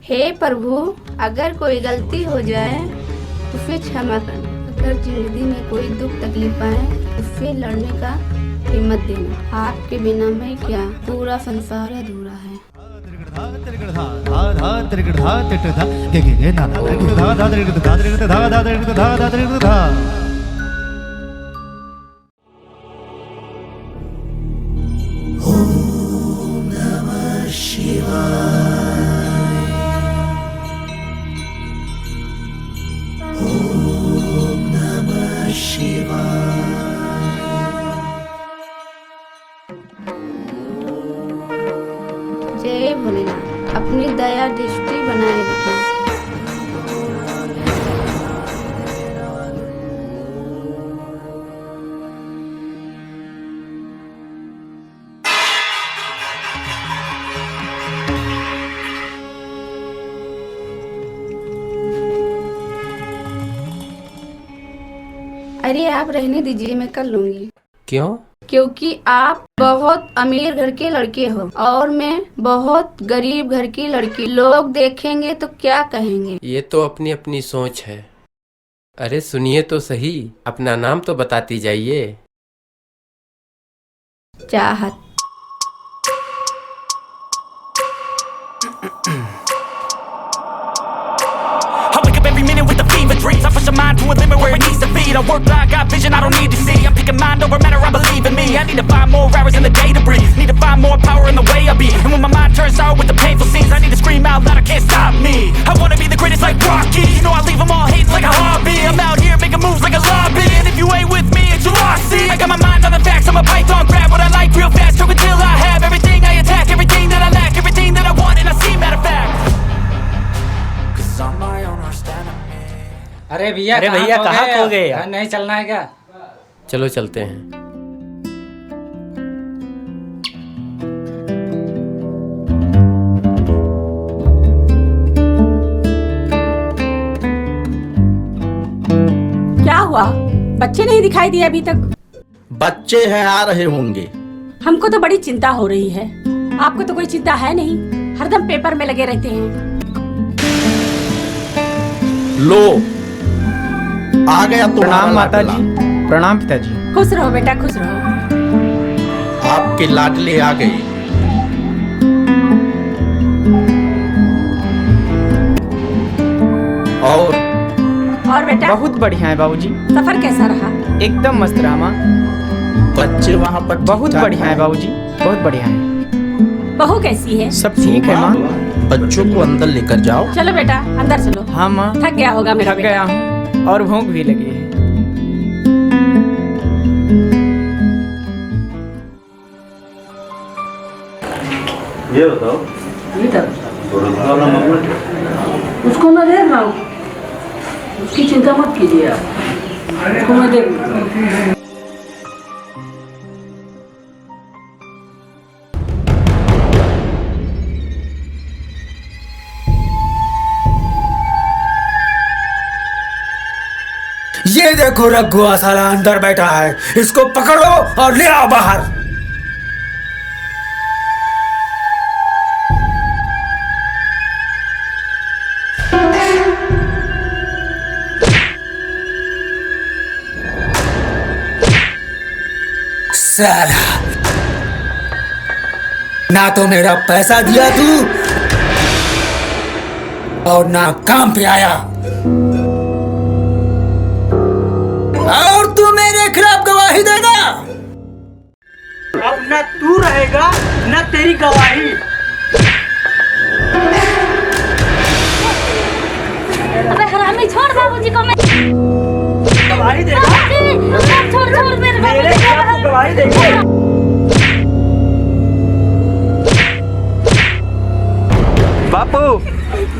हे प्रभु, अगर कोई गलती हो जाए तो फिर क्षमा करना। अगर जिंदगी में कोई दुख तकलीफ आए तो फिर लड़ने का हिम्मत देना। आपके बिना मैं क्या, पूरा संसार अधूरा है। जय भोलेनाथ, अपनी दया दृष्टि बनाए रखें। अरे आप रहने दीजिए, मैं कर लूंगी। क्यों? क्योंकि आप बहुत अमीर घर के लड़के हो और मैं बहुत गरीब घर की लड़की। लोग देखेंगे तो क्या कहेंगे? ये तो अपनी अपनी सोच है। अरे सुनिए तो सही, अपना नाम तो बताती जाइए। चाहत। Dreams, I push my mind to a limit where it needs to be. I work blind, got vision I don't need to see. I'm picking mind over matter, I believe in me. I need to find more hours in the day to breathe. Need to find more power in the way I be. And when my mind turns sour with the painful scenes, I need to scream out loud, I can't stop me. I wanna be the greatest like Rocky. You know I leave them all hating like a hobby. I'm out here making moves like a lobby. And if you ain't with me, it's your loss. See, I got my mind on the facts, I'm a python, grab what I like real fast. Choke until I have everything I attack, everything that I lack, everything that I want, and I see matter of fact. 'Cause I'm my own worst enemy. अरे भैया कहाँ खो गए? नहीं चलना है क्या? चलो चलते हैं। क्या हुआ? बच्चे नहीं दिखाई दिए अभी तक? बच्चे हैं, आ रहे होंगे। हमको तो बड़ी चिंता हो रही है। आपको तो कोई चिंता है नहीं, हरदम पेपर में लगे रहते हैं। लो आ गया तो। प्रणाम माता जी। प्रणाम पिताजी। खुश रहो बेटा, खुश रहो। आपके लाडले आ गए। और बेटा? बहुत बढ़िया है बाबूजी। सफर कैसा रहा? एकदम मस्त रहा माँ। बच्चे वहाँ पर बहुत बढ़िया है बाबूजी, बहुत बढ़िया है। बहू कैसी है? सब ठीक है माँ। बच्चों को अंदर लेकर जाओ। चलो बेटा अंदर चलो। हाँ माँ। थक गया होगा मेरा बेटा। थक गया हूँ और भूख भी लगी है। ये बताओ, उसको मैं देख रहा हूँ, उसकी चिंता मत कीजिए आप, उसको मैं देख रहा हूँ। ये देखो रघु साला अंदर बैठा है, इसको पकड़ो और ले आओ बाहर। साला ना तो मेरा पैसा दिया तू और ना काम पे आया। और तू मेरे खिलाफ गवाही देगा। अब न तू रहेगा न तेरी गवाही। अबे हरामी, छोड़ बाबूजी को। मैं गवाही देगा। छोड़ मेरे खिलाफ गवाही देगा। बापू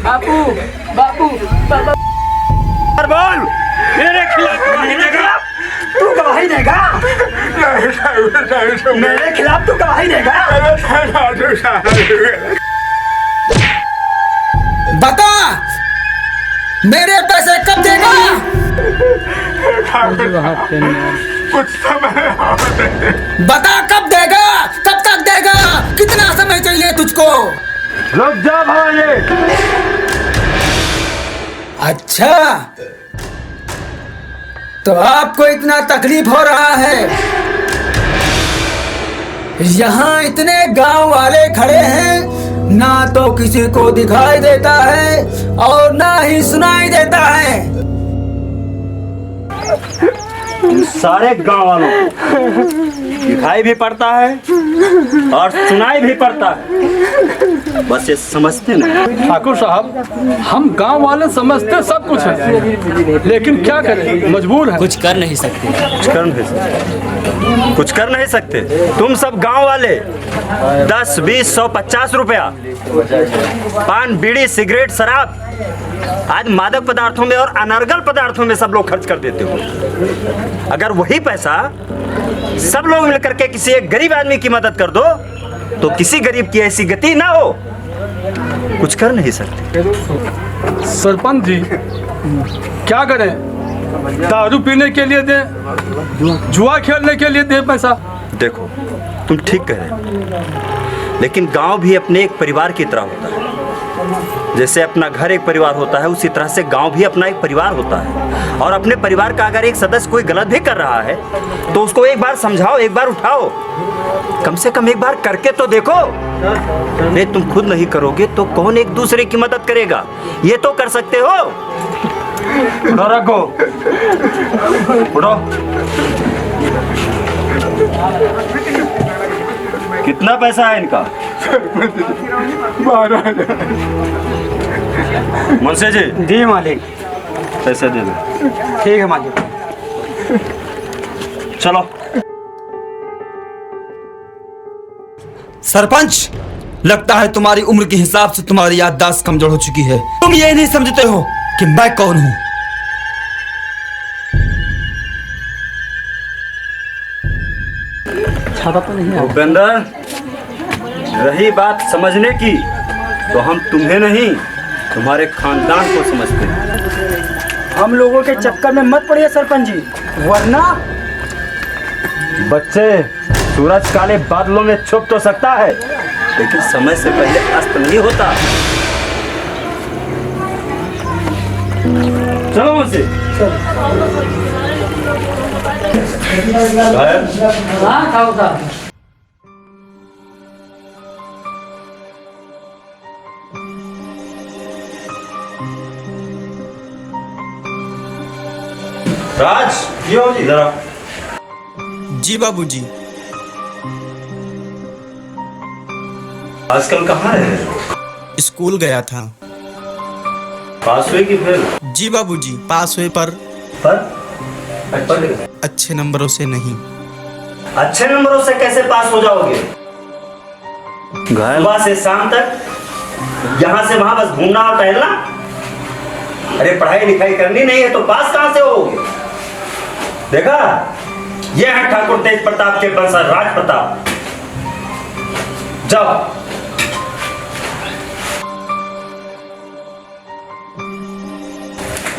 बापू बापू बाबा बोल, मेरे खिलाफ गवाही देगा। तू गवाही देगा। मेरे खिलाफ तू गवाही देगा। बता, मेरे पैसे कब देगा? कुछ समय बता कब देगा, कब तक देगा, कितना समय चाहिए तुझको? रुक जा भाई। अच्छा, तो आपको इतना तकलीफ हो रहा है। यहाँ इतने गांव वाले खड़े हैं, ना तो किसी को दिखाई देता है और ना ही सुनाई देता है। सारे गांव वालों दिखाई भी पड़ता है और सुनाई भी पड़ता है, बस ये समझते नहीं। ठाकुर साहब, हम गांव वाले समझते सब कुछ है, लेकिन क्या करें, मजबूर है। कुछ कर नहीं सकते। कुछ कर नहीं सकते। तुम सब गांव वाले 10, 20, 100, 50 रुपया पान, बीड़ी, सिगरेट, शराब आज मादक पदार्थों में और अनर्गल पदार्थों में सब लोग खर्च कर देते हो। अगर वही पैसा सब लोग मिलकर के किसी एक गरीब आदमी की मदद कर दो तो किसी गरीब की ऐसी गति ना हो। कुछ कर नहीं सकते। सरपंच जी, क्या करें? दारू पीने के लिए दे, जुआ खेलने के लिए दे पैसा। देखो, तुम ठीक कह रहे हो, लेकिन गांव भी अपने एक परिवार की तरह होता है। जैसे अपना घर एक परिवार होता है, उसी तरह से गांव भी अपना एक परिवार होता है। और अपने परिवार का अगर एक सदस्य कोई गलत भी कर रहा है तो उसको एक बार समझाओ, एक बार उठाओ, कम से कम एक बार करके तो देखो। नहीं, तुम खुद नहीं करोगे तो कौन एक दूसरे की मदद करेगा? ये तो कर सकते हो। उठो, रखो, उठो। कितना पैसा है इनका? 12,000। मुंशी जी, जी मालिक। पैसे दे दो। ठीक है मालिक। चलो। सरपंच, लगता है तुम्हारी उम्र के हिसाब से तुम्हारी याददाश्त कमजोर हो चुकी है। तुम ये नहीं समझते हो कि मैं कौन हूं। भूपेंद्र, रही बात समझने की, तो हम तुम्हें नहीं तुम्हारे खानदान को समझते हैं। हम लोगों के चक्कर में मत पड़िए सरपंच जी, वरना बच्चे, सूरज काले बादलों में छुप तो सकता है, लेकिन समय से पहले अस्त नहीं होता। चलो मुझसे। हाँ खाओ साहब। राज, क्यों जी जरा। जी बाबूजी। आजकल कहाँ है? स्कूल गया था। पास हुए कि फेल? जी बाबूजी, पास हुए पर अच्छे नंबरों से नहीं। अच्छे नंबरों से कैसे पास हो जाओगे? सुबह से शाम तक यहाँ से वहां बस घूमना और टहलना। अरे पढ़ाई लिखाई करनी नहीं है तो पास कहाँ से होगे? देखा, ये है ठाकुर तेज प्रताप के वंशज राज प्रताप। जाओ।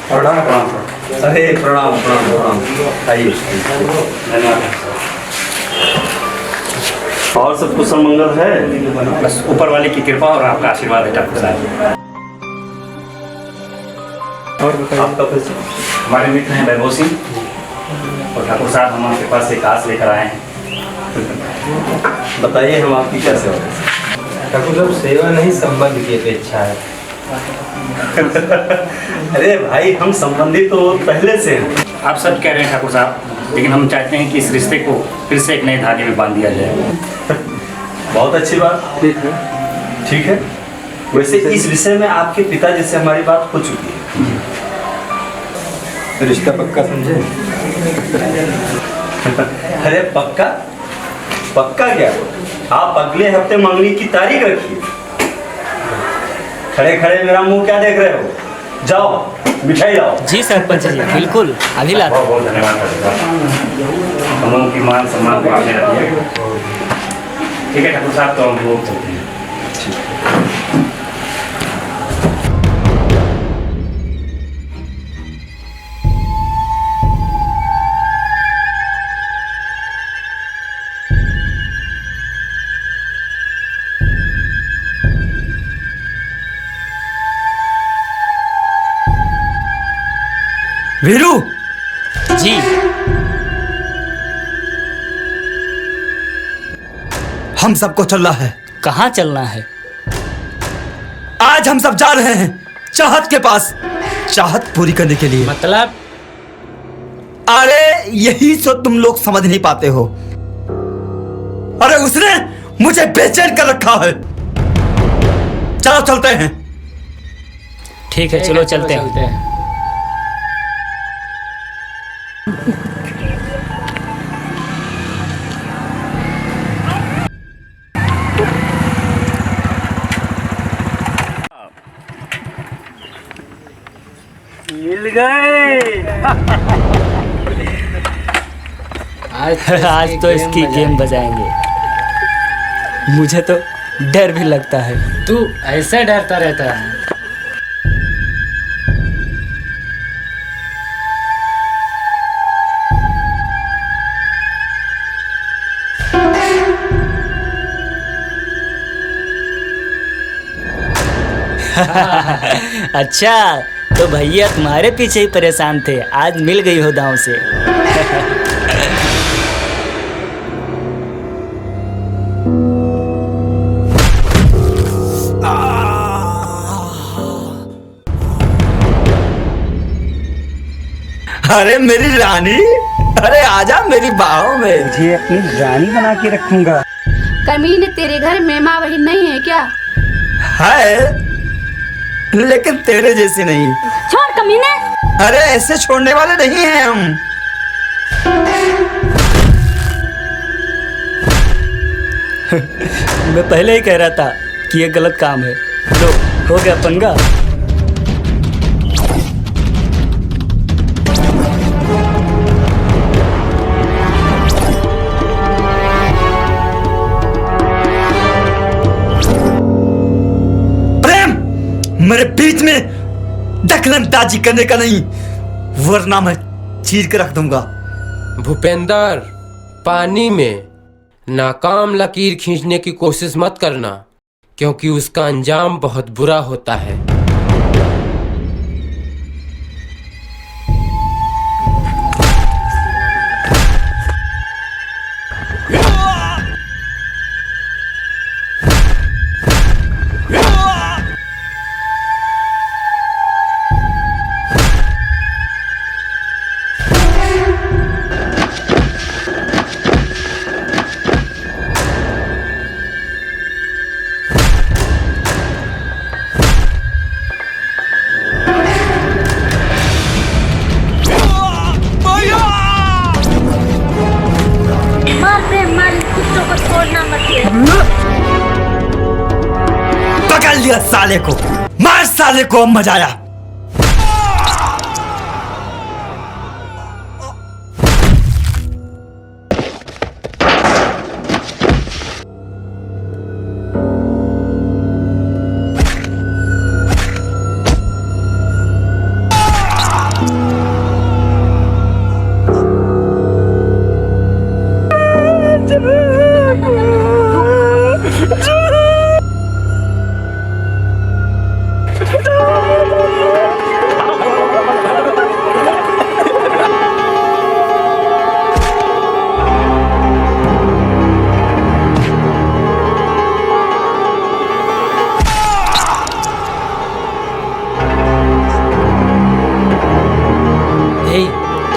प्रणाम प्रणाम। अरे प्रणाम प्रणाम प्रणाम। आइए। और सब कुशल मंगल है? बस ऊपर वाले की कृपा और आपका आशीर्वाद है ठाकुर साहब। और आपका परिचय? हमारे मित्र हैं वैभव सिंह और ठाकुर साहब हम आपके पास एक आस लेकर आए हैं। बताइए हम आपकी क्या सेवा कर सकते हैं? ठाकुर साहब, सेवा नहीं संबंध की अपेक्षा है। अरे भाई हम संबंधित तो पहले से हैं। आप सब कह रहे हैं ठाकुर साहब, लेकिन हम चाहते हैं कि इस रिश्ते को फिर से एक नए धागे में बांध दिया जाए। बहुत अच्छी बात। ठीक है। वैसे इस विषय में आपके पिताजी से हमारी बात हो चुकी है। रिश्ता पक्का समझे? अरे पक्का पक्का क्या? आप अगले हफ्ते मंगनी की तारीख रखिए। खड़े खड़े मेरा मुंह क्या देख रहे हो? जाओ मिठाई लाओ। जी सरपंच जी, बिल्कुल अभी लाते। बहुत बहुत धन्यवाद हम लोगों की मान सम्मान को आपने रखिए। ठीक है ठाकुर साहब, तो हम लोग चलते हैं। वीरू जी, हम सबको चलना है। कहाँ चलना है? आज हम सब जा रहे हैं चाहत के पास, चाहत पूरी करने के लिए। मतलब? अरे यही तो तुम लोग समझ नहीं पाते हो। अरे उसने मुझे बेचैन कर रखा है। चलो चलते हैं। ठीक है, चलो चलते हैं। मिल गए। आज तो इसकी गेम बजाएंगे। मुझे तो डर भी लगता है। तू ऐसे डरता रहता है। अच्छा, तो भैया तुम्हारे पीछे ही परेशान थे, आज मिल गई हो दांव से। अरे मेरी रानी, अरे आजा मेरी बाहों में। मुझे अपनी रानी बना के रखूंगा। कमीने, तेरे घर मेमा बहन नहीं है क्या? है, लेकिन तेरे जैसी नहीं। छोड़ कमीने। अरे ऐसे छोड़ने वाले नहीं हैं हम। मैं पहले ही कह रहा था कि ये गलत काम है। लो, हो गया पंगा। मेरे बीच में दखलंदाजी करने का नहीं, वरना मैं चीर के रख दूंगा। भूपेंद्र, पानी में नाकाम लकीर खींचने की कोशिश मत करना, क्योंकि उसका अंजाम बहुत बुरा होता है। पकड़ लिया साले को, मार साले को, मजा आया।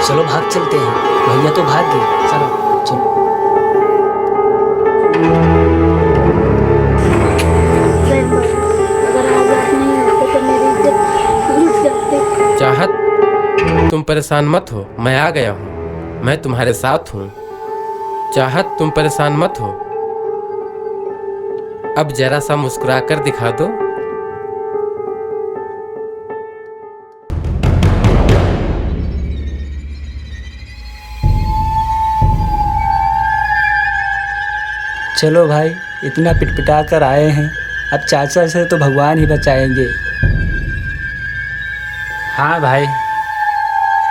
चलो भाग चलते हैं, भैया तो भाग गए। चलो चलो। चाहत, तुम परेशान मत हो, मैं आ गया हूँ, मैं तुम्हारे साथ हूँ। चाहत, तुम परेशान मत हो, अब जरा सा मुस्कुरा कर दिखा दो। चलो भाई, इतना पिटपिटा कर आए हैं, अब चाचा से तो भगवान ही बचाएंगे। हाँ भाई,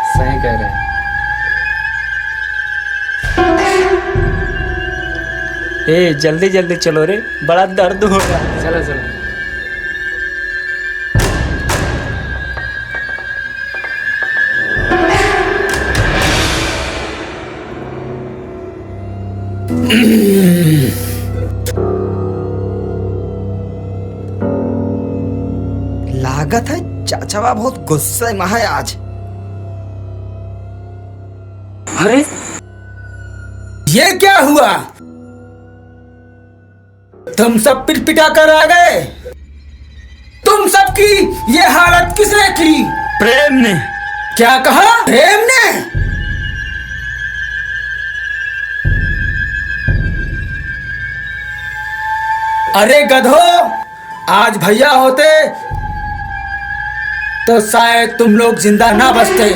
सही कह रहे हैं। ए जल्दी जल्दी चलो रे, बड़ा दर्द हो रहा है। चलो चलो। लागत है चाचा बहुत गुस्से में है आज। अरे ये क्या हुआ? तुम सब पिटपिटा कर आ गए। तुम सबकी ये हालत किसने की? प्रेम ने। क्या कहा? प्रेम ने? अरे गधो, आज भैया होते तो शायद तुम लोग जिंदा ना बचते।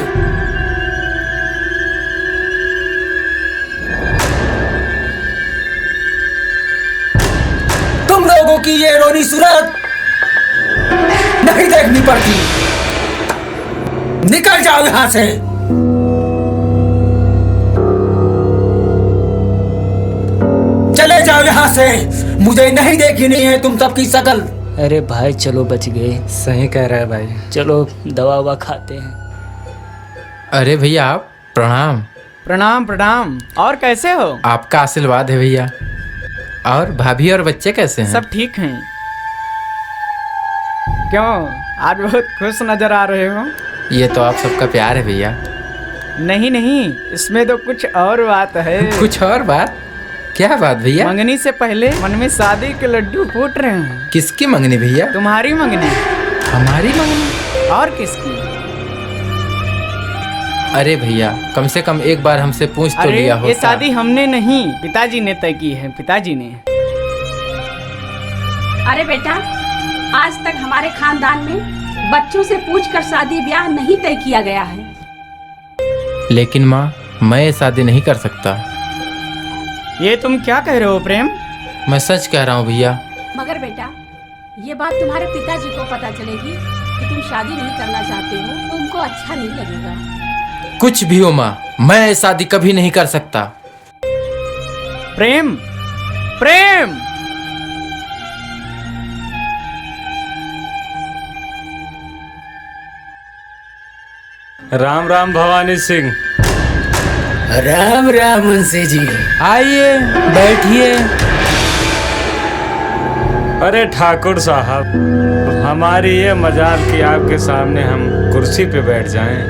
तुम लोगों की ये रोनी सूरत नहीं देखनी पड़ती। निकल जाओ यहां से। चले जाओ यहाँ से, मुझे नहीं देखनी है तुम सबकी शकल। अरे भाई चलो, बच गए। सही कह रहा है भाई। चलो दवा ववा खाते हैं। अरे भैया आप, प्रणाम। प्रणाम प्रणाम। और कैसे हो? आपका आशीर्वाद है भैया। और भाभी और बच्चे कैसे हैं? सब ठीक हैं। क्यों, आज बहुत खुश नजर आ रहे हो? ये तो आप सबका प्यार है भैया। नहीं नहीं, इसमें तो कुछ और बात है। कुछ और बात? क्या बात भैया? मंगनी से पहले मन में शादी के लड्डू फूट रहे हैं। किसकी मंगनी भैया? तुम्हारी मंगनी। हमारी मंगनी? और किसकी? अरे भैया, कम से कम एक बार हमसे पूछ तो लिया होता। ये शादी हमने नहीं, पिताजी ने तय की है। पिताजी ने। अरे बेटा, आज तक हमारे खानदान में बच्चों से पूछकर शादी ब्याह नहीं तय किया गया है। लेकिन माँ, मैं ये शादी नहीं कर सकता। ये तुम क्या कह रहे हो प्रेम? मैं सच कह रहा हूँ भैया। मगर बेटा, ये बात तुम्हारे पिताजी को पता चलेगी कि तुम शादी नहीं करना चाहते हो, तो उनको अच्छा नहीं लगेगा। कुछ भी हो माँ, मैं ये शादी कभी नहीं कर सकता। प्रेम, प्रेम। राम राम भवानी सिंह। राम राम मुंशी जी। आइए बैठिए। अरे ठाकुर साहब, हमारी ये मजाल कि आपके सामने हम कुर्सी पे बैठ जाएं।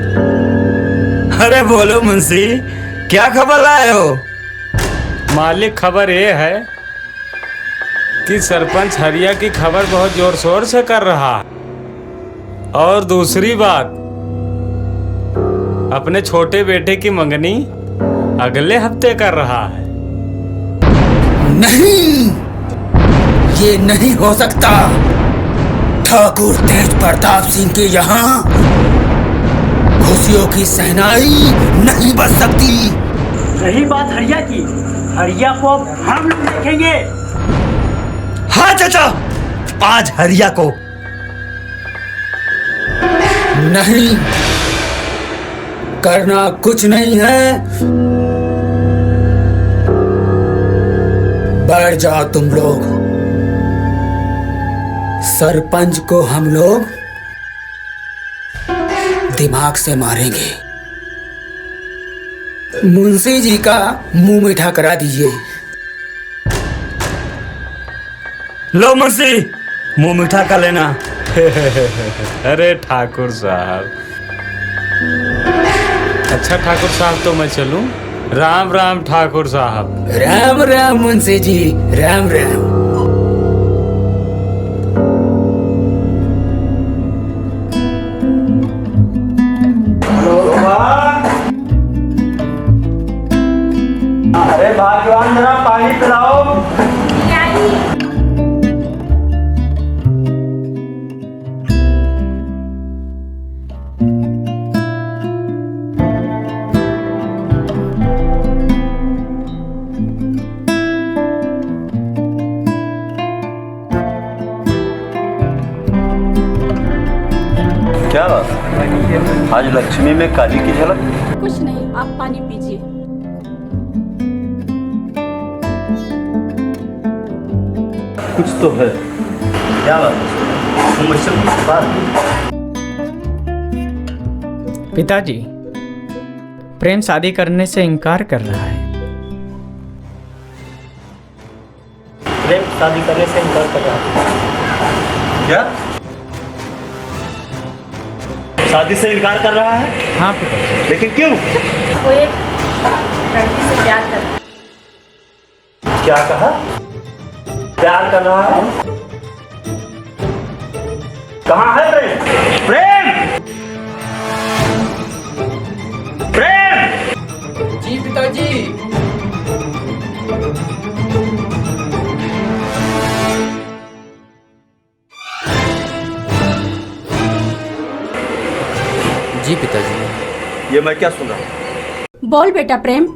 अरे बोलो मुंशी, क्या खबर लाए हो? मालिक, खबर ये है कि सरपंच हरिया की खबर बहुत जोर शोर से कर रहा है। और दूसरी बात, अपने छोटे बेटे की मंगनी अगले हफ्ते कर रहा है। नहीं, ये नहीं हो सकता। ठाकुर तेज प्रताप सिंह के यहाँ खुशियों की सहनाई नहीं बच सकती। रही बात हरिया की, हरिया को अब हम लोग देखेंगे। हाँ चाचा, आज हरिया को। नहीं, करना कुछ नहीं है। बैठ जाओ तुम लोग। सरपंच को हम लोग दिमाग से मारेंगे। मुंशी जी का मुंह मीठा करा दीजिए। लो मुंशी, मुंह मीठा कर लेना। अरे ठाकुर साहब, अच्छा ठाकुर साहब, तो मैं चलूं? राम राम ठाकुर साहब। राम राम मुंशी जी, राम राम। अरे भाग्यवान, जरा पानी पिलाओ। क्या बात, आज लक्ष्मी में काली की झलक? कुछ नहीं, आप पानी पीजिए। कुछ तो है। क्या बात, तुम मुझसे कुछ बात? पिताजी, प्रेम शादी करने से इनकार कर रहा है। प्रेम शादी करने से इनकार कर रहा है? क्या? शादी से इनकार कर रहा है? हाँ पिताजी। लेकिन क्यों? वो एक लड़की से प्यार कर। क्या कहा? प्यार कर रहा है? कहाँ है प्रेम? प्रेम! प्रेम! जी पिताजी। जी पिताजी। ये मैं क्या सुन रहा हूँ? बोल बेटा प्रेम,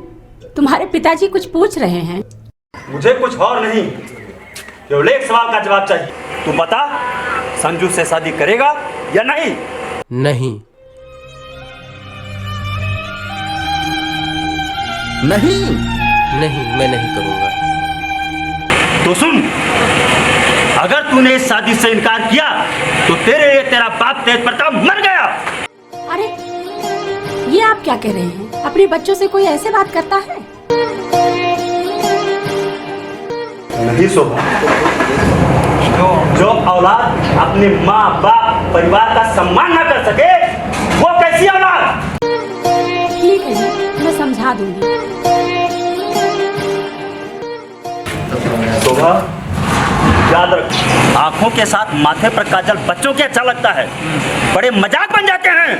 तुम्हारे पिताजी कुछ पूछ रहे हैं। मुझे कुछ और नहीं, केवल एक सवाल का जवाब चाहिए। तू बता, संजू से शादी करेगा या नहीं? नहीं। नहीं नहीं, मैं नहीं करूंगा। तो सुन, अगर तूने इस शादी से इनकार किया तो तेरे लिए तेरा बाप तेज प्रताप मर गया। अरे ये आप क्या कह रहे हैं? अपने बच्चों से कोई ऐसे बात करता है? नहीं शोभा, जो औलाद अपने माँ बाप परिवार का सम्मान न कर सके, वो कैसी औलाद? ठीक है जी, मैं समझा दूंगी। शोभा, याद रख, आंखों के साथ माथे पर काजल बच्चों के अच्छा लगता है, बड़े मजाक बन जाते हैं।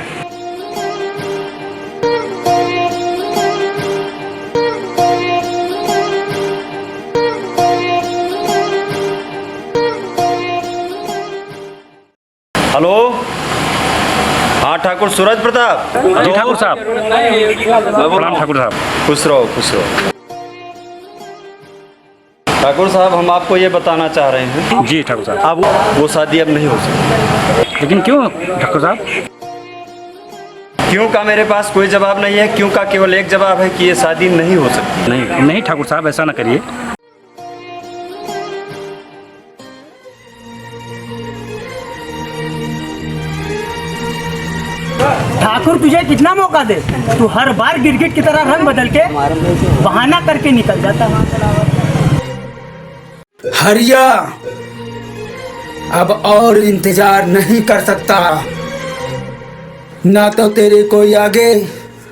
हेलो, हाँ ठाकुर सूरज प्रताप। जी ठाकुर साहब। प्रणाम ठाकुर साहब। खुश रहो, खुश रहो। ठाकुर साहब, हम आपको ये बताना चाह रहे हैं। जी ठाकुर साहब। अब वो शादी अब नहीं हो सकती। लेकिन क्यों ठाकुर साहब? क्यों का मेरे पास कोई जवाब नहीं है, क्यों का केवल एक जवाब है कि ये शादी नहीं हो सकती। नहीं नहीं ठाकुर साहब, ऐसा ना करिए। ठाकुर तुझे कितना मौका दे, तू हर बार गिरगिट की तरह रंग बदल के बहाना करके निकल जाता है। हरिया, अब और इंतजार नहीं कर सकता। ना तो तेरे कोई आगे,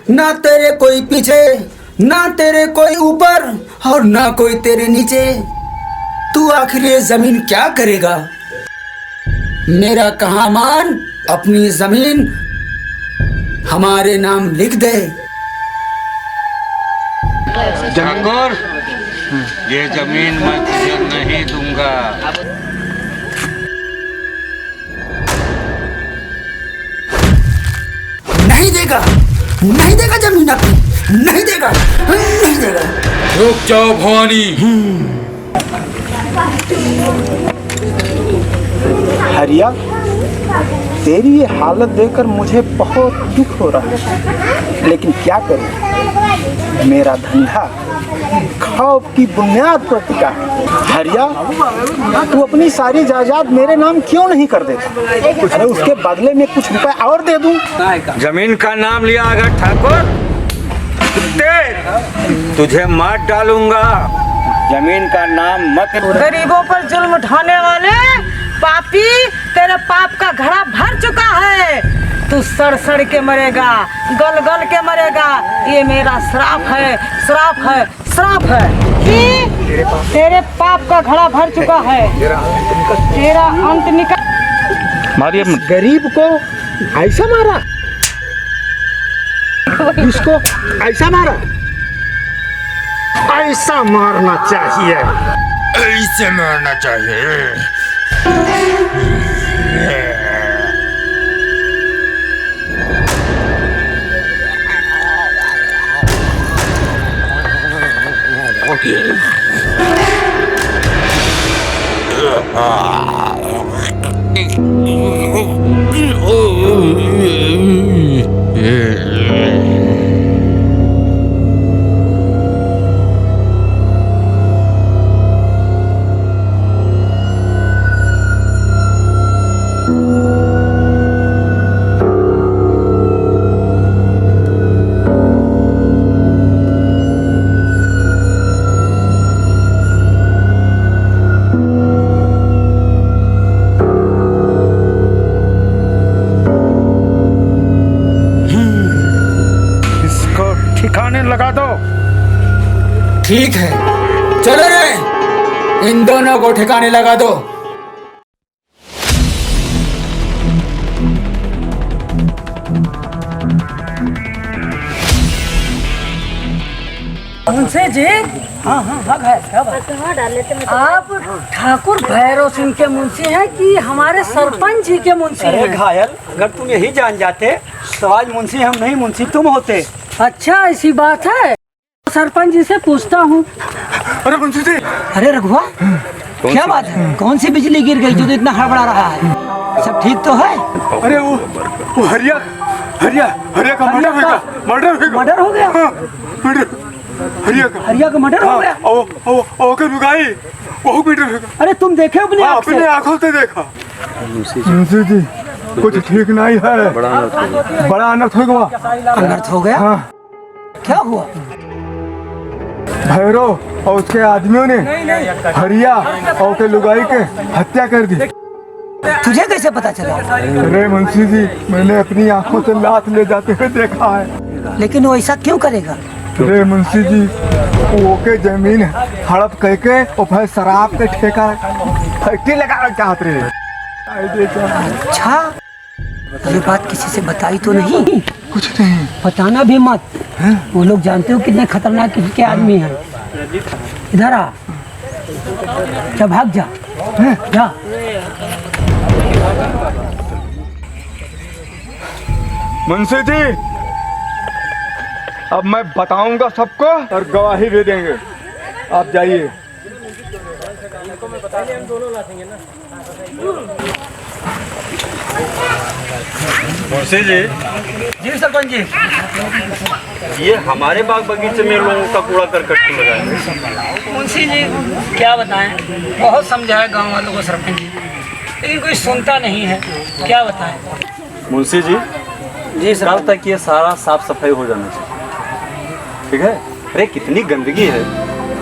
ना तेरे कोई पीछे, ना तेरे कोई ऊपर और ना कोई तेरे नीचे। तू आखिर ये जमीन क्या करेगा? मेरा कहा मान, अपनी जमीन हमारे नाम लिख दे। ठाकुर, ये जमीन मैं तुझे नहीं दूंगा। नहीं देगा, नहीं देगा जमीन अपनी, नहीं देगा, नहीं देगा। रुक जाओ भवानी। हरिया, तेरी ये हालत देखकर मुझे बहुत दुख हो रहा है, लेकिन क्या करूं, मेरा धंधा खौफ की बुनियाद पर टिका है। हरिया, तू अपनी सारी जायदाद मेरे नाम क्यों नहीं कर देता? अरे उसके बदले में कुछ रुपए और दे दूं। जमीन का नाम लिया अगर ठाकुर, तुझे मार डालूंगा। जमीन का नाम मत। गरीबों पर जुल्म उठाने वाले पापी, तेरे पाप का घड़ा भर चुका है। तू सड़ सड़ के मरेगा, गल गल के मरेगा। ये मेरा श्राप है, श्राप है, श्राप है कि तेरे पाप का घड़ा भर चुका है, तेरा अंत निकल। मारिए गरीब को ऐसा मारा, इसको ऐसा मारा, ऐसा मारना चाहिए, ऐसे मारना चाहिए। लगा दो। ठीक है, चलो रे, इन दोनों को ठिकाने लगा दो। मुंशी जी, हाँ हाँ हाँ आप ठाकुर भैरव सिंह के मुंशी हैं कि हमारे सरपंच जी के मुंशी हैं? अरे घायल, अगर तुम यही जान जाते तो आज मुंशी हम नहीं, मुंशी तुम होते। अच्छा ऐसी बात है, सरपंच जी से पूछता हूँ। अरे मुंशी जी, अरे रघुआ, क्या बात है? कौन सी बिजली गिर गई जो तो इतना हड़बड़ा रहा है? सब ठीक तो है? अरे वो हरिया का मर्डर हो गया। हरिया का मर्डर हो गया। ओके लुगाई, वो मर्डर हो गया। अरे तुम देखे अपने आंखों से देखा। मुंशी जी, कुछ ठीक नहीं है, बड़ा अनर्थ हो गया। अनर्थ हो गया? हाँ। क्या हुआ? भैरव और उसके आदमियों ने हरिया और के लुगाई के हत्या कर दी। तुझे कैसे पता चला? अरे मुंशी जी, मैंने अपनी आंखों से लाश ले जाते हुए देखा है। लेकिन वो ऐसा क्यों करेगा? अरे मुंशी जी, वो के जमीन हड़प कह के और फिर शराब के ठेका फैक्ट्री लगा चाहते रहे। अच्छा, ये बात किसी से बताई तो नहीं? कुछ नहीं। बताना भी मत। वो लोग जानते हो कितने खतरनाक किस्म के आदमी हैं। इधर आ, जा भाग जा, जा। मुंशी जी, अब मैं बताऊंगा सबको और गवाही भी देंगे। आप जाइए। मुंशी जी। जी सरपंच जी। ये हमारे बाग बगीचे में लोगों का कूड़ा करकट क्यों लगाया? मुंशी जी क्या बताएं, बहुत समझाया गांव वालों को सरपंच जी, लेकिन कोई सुनता नहीं है। क्या बताएं? मुंशी जी, कल तक ये सारा साफ सफाई हो जाना चाहिए, ठीक है? अरे कितनी गंदगी है,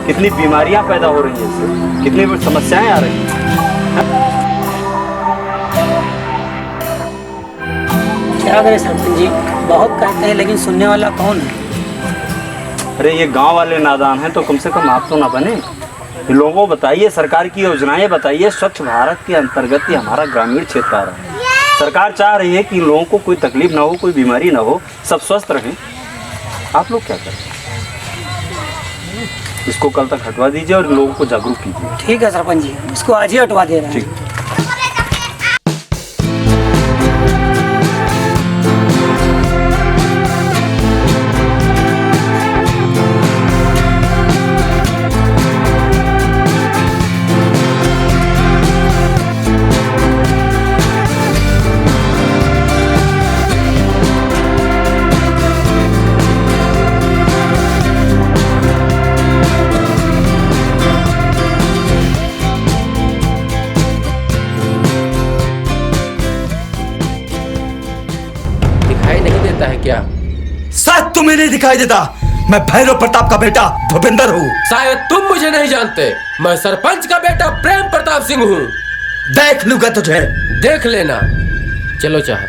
कितनी बीमारियां पैदा हो रही हैं इससे, कितनी समस्याएं आ रही हैं। क्या करें सरपंच जी, बहुत कहते हैं लेकिन सुनने वाला कौन है? अरे ये गांव वाले नादान हैं तो कम से कम आप तो ना बने। लोगों को बताइए, सरकार की योजनाएं बताइए। स्वच्छ भारत के अंतर्गत ये हमारा ग्रामीण क्षेत्र आ रहा है। सरकार चाह रही है कि लोगों को कोई तकलीफ ना हो, कोई बीमारी ना हो, सब स्वस्थ रहें। आप लोग क्या करें? इसको कल तक हटवा दीजिए और लोगों को जागरूक कीजिए। ठीक है सरपंच जी, इसको आज ही हटवा दे रहे हैं। ठीक। क्या शायद तुम्हें नहीं दिखाई देता, मैं भैरव प्रताप का बेटा भूपेंद्र हूँ। शायद तुम मुझे नहीं जानते, मैं सरपंच का बेटा प्रेम प्रताप सिंह हूँ। देख लूंगा तुझे। देख लेना। चलो चाहत।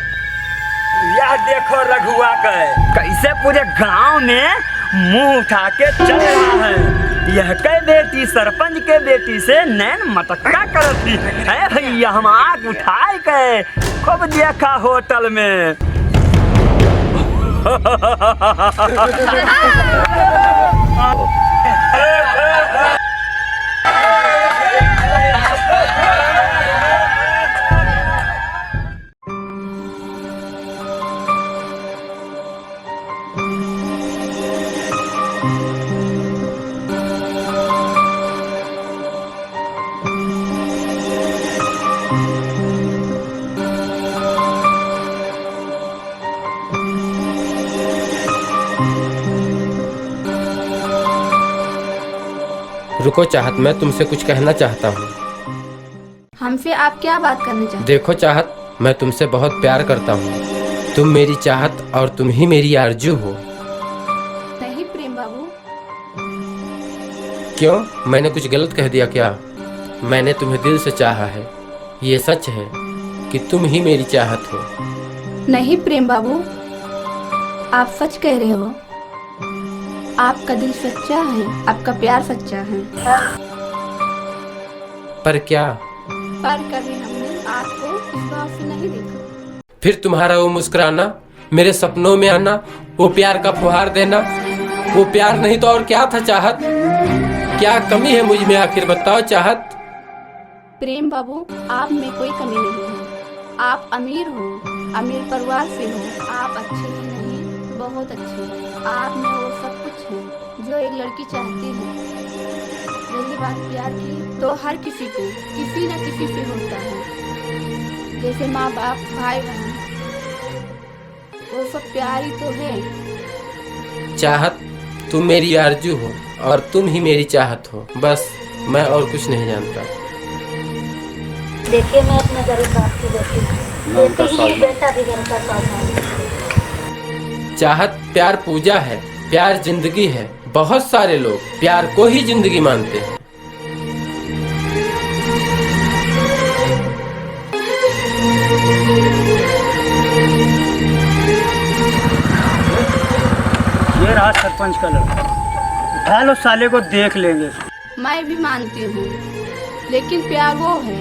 देखो रघुआ का कैसे पूरे गांव में मुंह उठा के चल रहा है। यह के बेटी सरपंच के बेटी से नैन मटक्का करती है भैया। हम आग उठाए के खूब देखा होटल में। रुको चाहत, मैं तुमसे कुछ कहना चाहता हूँ। हमसे आप क्या बात करना चाहते? देखो चाहत, मैं तुमसे बहुत प्यार करता हूँ। तुम मेरी चाहत और तुम ही मेरी आरजू हो। नहीं प्रेम बाबू। क्यों, मैंने कुछ गलत कह दिया क्या? मैंने तुम्हें दिल से चाहा है। ये सच है कि तुम ही मेरी चाहत हो। नहीं प्रेम बाबू, आप सच कह रहे हो। आपका दिल सच्चा है, आपका प्यार सच्चा है। पर क्या? पर कभी हमने आपको इस भाव से नहीं देखा। फिर तुम्हारा वो मुस्कुराना, मेरे सपनों में आना, वो प्यार का फुहार देना, वो प्यार नहीं तो और क्या था चाहत? क्या कमी है मुझ में आखिर, बताओ चाहत? प्रेम बाबू, आप में कोई कमी नहीं है। आप अमीर हो, अमीर परिवार से हो। आप अच्छे ही नहीं, बहुत अच्छे। आप में वो सब कुछ है जो एक लड़की चाहती है। रही बात प्यार की, तो हर किसी को किसी न किसी से होता है। जैसे माँ बाप, भाई बहन, वो सब प्यार ही तो है। चाहत, तुम मेरी आरजू हो और तुम ही मेरी चाहत हो। बस मैं और कुछ नहीं जानता। देखिए, मैं अपने गरीब बाप की बेटी ही बेटा भी घर का साथ। चाहत, प्यार पूजा है, प्यार जिंदगी है। बहुत सारे लोग प्यार को ही जिंदगी मानते हैं। ये रहा सरपंच का लड़का। उठा लो साले को, देख लेंगे। मैं भी मानती हूँ, लेकिन प्यार वो है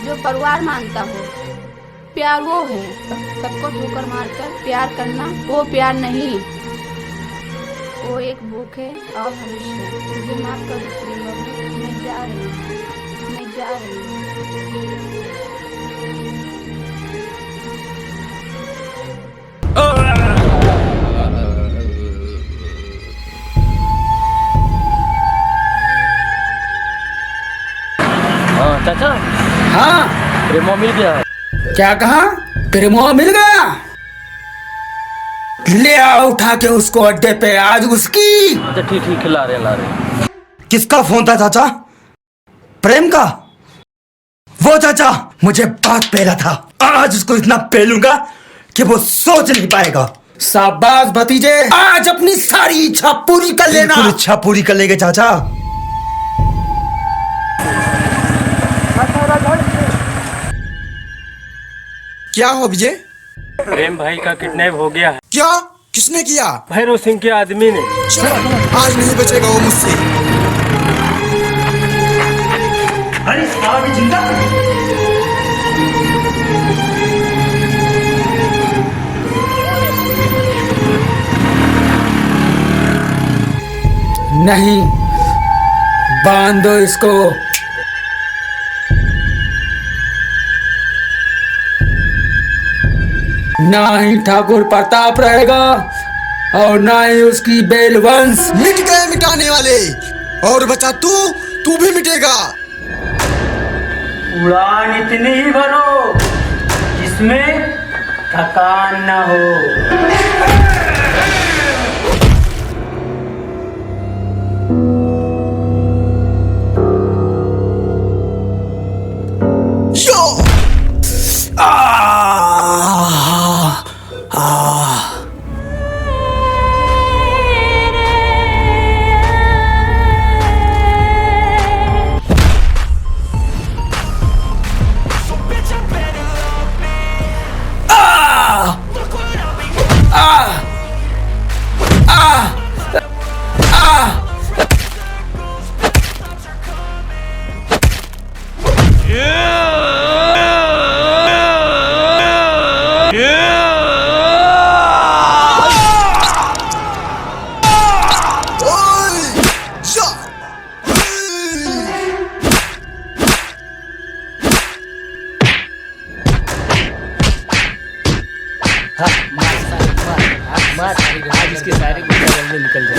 जो परिवार मानता हो। प्यार वो है सबको ठोकर मारकर प्यार करना, वो प्यार नहीं। वो एक भूख है और भविष्य। मुझे माफ कर दो प्रेम बाबू, मैं जा रही हूँ, मैं जा रही हूँ। हाँ चाचा। हाँ, प्रेमो मिल गया। क्या कहा? प्रेमो मिल गया? ले आओ उठा के उसको अड्डे पे। आज उसकी। अच्छा ठीक ला रहे। किसका फोन था चाचा? प्रेम का? वो चाचा, मुझे बात पेला था। आज उसको इतना पेलूंगा कि वो सोच नहीं पाएगा। शाबाश भतीजे, आज अपनी सारी इच्छा पूरी कर लेना। बिल्कुल इच्छा पूरी कर लेंगे चाचा। क्या हो विजय? प्रेम भाई का किडनैप हो गया है। क्या? किसने किया? भैरव सिंह के आदमी ने। आज नहीं बचेगा वो मुझसे। अरे साला भी जिंदा? नहीं, बांध दो इसको। ना ही ठाकुर प्रताप रहेगा और ना ही उसकी बेलवंश। मिट गए मिटाने वाले, और बचा तू भी मिटेगा। उड़ान इतनी ही भरो जिसमें थकान न हो। आज इसके सारे गुंडा में निकल जाए।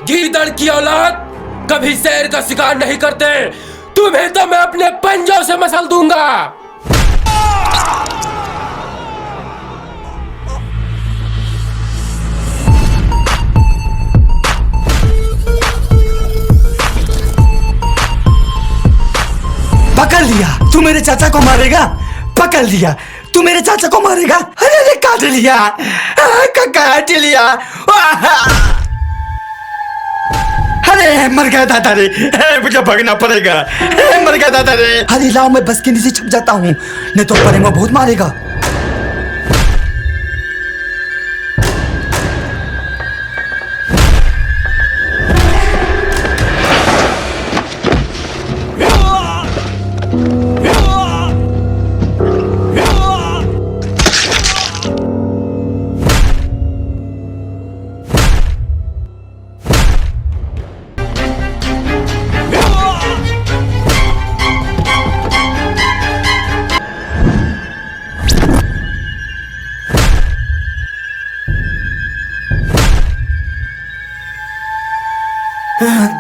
गीदड़ की औलाद कभी शेर का शिकार नहीं करते। तुम्हें तो मैं अपने पंजों से मसल दूंगा। पकड़ लिया, तू मेरे चाचा को मारेगा। पकड़ लिया, तू मेरे चाचा को मारेगा। अरे अरे काट लिया, काट लिया। अरे मर गया दादा रे, मुझे भागना पड़ेगा। मर गया दादा रे। अरे लाओ, मैं बस के नीचे छुप जाता हूँ, नहीं तो परे में बहुत मारेगा।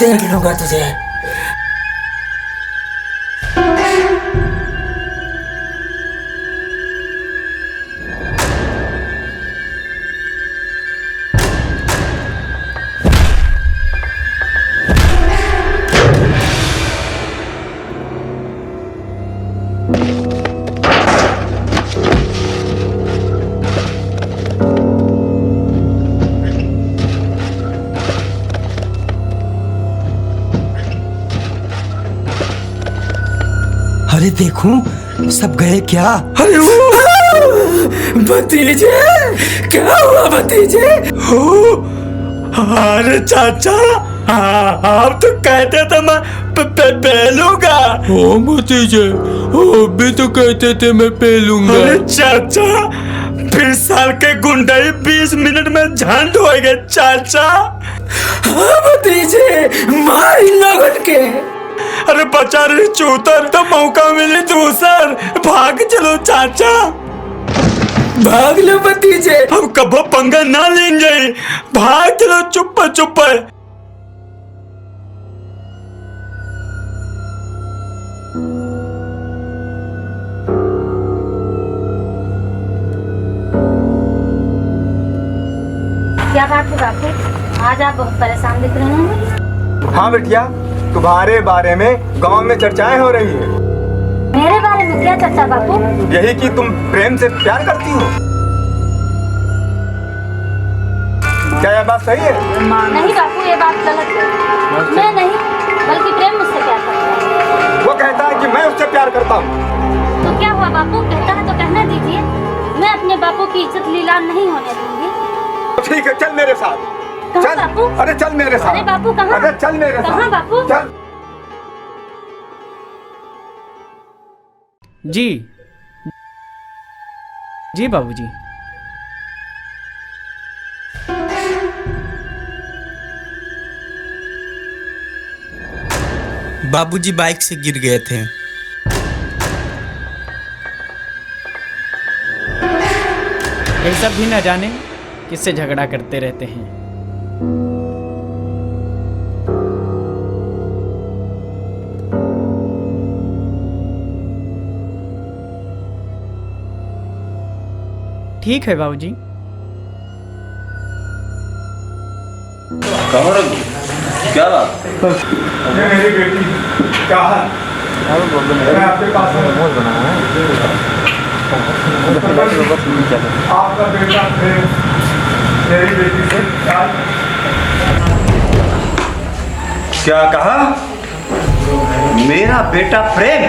देख लूंगा तुझे। अरे देखूं, सब गए क्या? अरे भतीजे, क्या हुआ भतीजे? अरे चाचा, आप तो कहते थे मैं पेलूंगा। ओ भतीजे, अभी तो कहते थे मैं पेलूंगा। अरे चाचा, 20 साल के गुंडई 20 मिनट में झंड हो गए चाचा। हाँ भतीजे, मार इन लोगों के। अरे बचा रही चूतर, तो मौका मिले दूसर। भाग चलो चाचा, भाग लो भतीजे, हम कबो पंगा ना लेंगे। भाग चलो, चुप चुप। क्या बात है बापू, आज आप बहुत परेशान दिख रहे हैं। हाँ बेटिया, तुम्हारे बारे में गांव में चर्चाएं हो रही है। मेरे बारे में क्या चर्चा बापू? यही कि तुम प्रेम से प्यार करती हो। क्या यह बात सही है? नहीं बापू, ये बात गलत है। मैं नहीं, बल्कि प्रेम मुझसे प्यार करता है। वो कहता है कि मैं उससे प्यार करता हूँ। तो क्या हुआ बापू, कहता है तो कहने दीजिए। मैं अपने बापू की इज्जत लीलाम नहीं होने दूंगी। ठीक है, चल मेरे साथ। कहाँ बापू? अरे चल मेरे साथ। अरे बापू कहाँ? अरे चल मेरे साथ। कहाँ बापू? चल। जी जी बाबूजी। बाबूजी बाइक से गिर गए थे। ये सब भी न जाने किससे झगड़ा करते रहते हैं। ठीक है बाबूजी। कहो रघु, क्या बात? मेरी बेटी क्या है? मैं आपके पास आपका बेटा मेरी बेटी से क्या कहा? मेरा बेटा प्रेम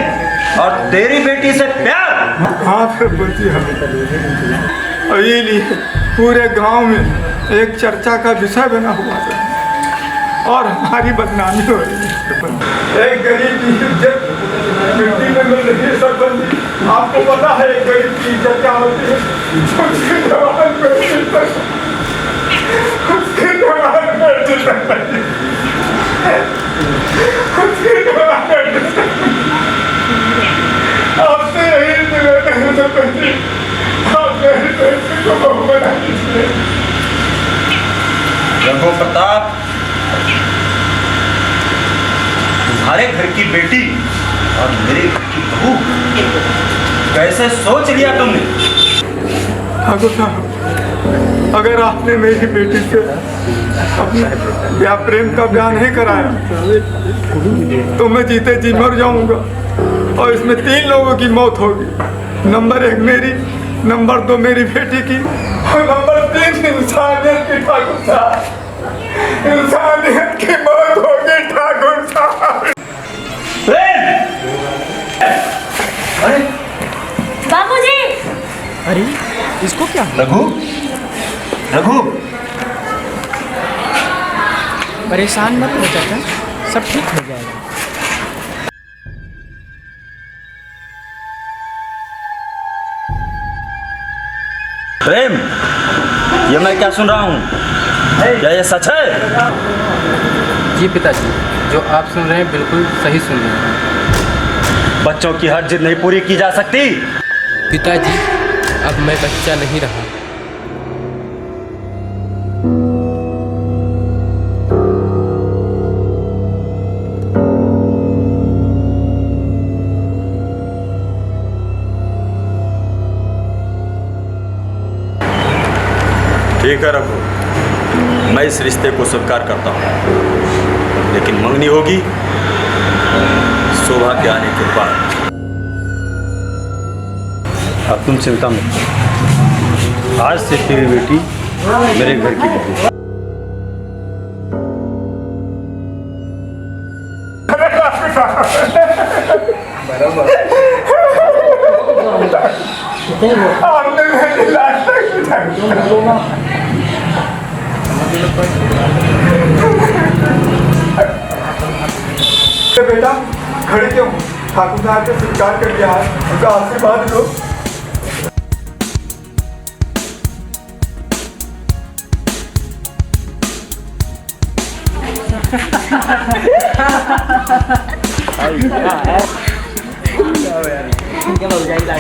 और तेरी बेटी से प्यार? हाँ सरपंच जी, और ये लिए पूरे गांव में एक चर्चा का विषय बना हुआ है और हमारी बदनामी हो रही है। एक गरीब की इज्जत मिट्टी में मिल रही है सरपंच जी। आपको पता है एक गरीब की इज्जत क्या होती है? उसके जवान पे उसके जवान पे आपसे यही निवेदन है सरपंच जी, आप मेरी बेटी को बहू बना दीजिए। रघु प्रताप, तुम्हारे घर की बेटी और मेरे घर की बहू, कैसे सोच लिया तुमने? ठाकुर साहब, अगर आपने मेरी बेटी से अपने या प्रेम का ब्याह नहीं कराया तो मैं जीते जी मर जाऊंगा और इसमें 3 लोगों की मौत होगी। नंबर 1 मेरी, नंबर 2 मेरी बेटी की और नंबर 3 इंसानियत की। ठाकुर साहब, इंसानियत की मौत होगी ठाकुर साहब। बाबूजी! अरे इसको क्या? रघु, रघु, परेशान मत हो चाचा, सब ठीक हो जाएगा। प्रेम, ये मैं क्या सुन रहा हूँ? क्या ये सच है? जी पिताजी, जो आप सुन रहे हैं बिल्कुल सही सुन रहे हैं। बच्चों की हर जिद नहीं पूरी की जा सकती। पिताजी, अब मैं बच्चा नहीं रहा। ठीक है रघु, मैं इस रिश्ते को स्वीकार करता हूँ, लेकिन मंगनी होगी शोभा के आने के बाद। अब तुम चिंता मत करो, आज से तेरी बेटी मेरे घर की बेटी। आपने मेरी लाश बेटा खड़े क्यों? ठाकुर साहब ने स्वीकार कर लिया है, उनका आशीर्वाद लो। क्या हो यार? क्या हो जाएगा?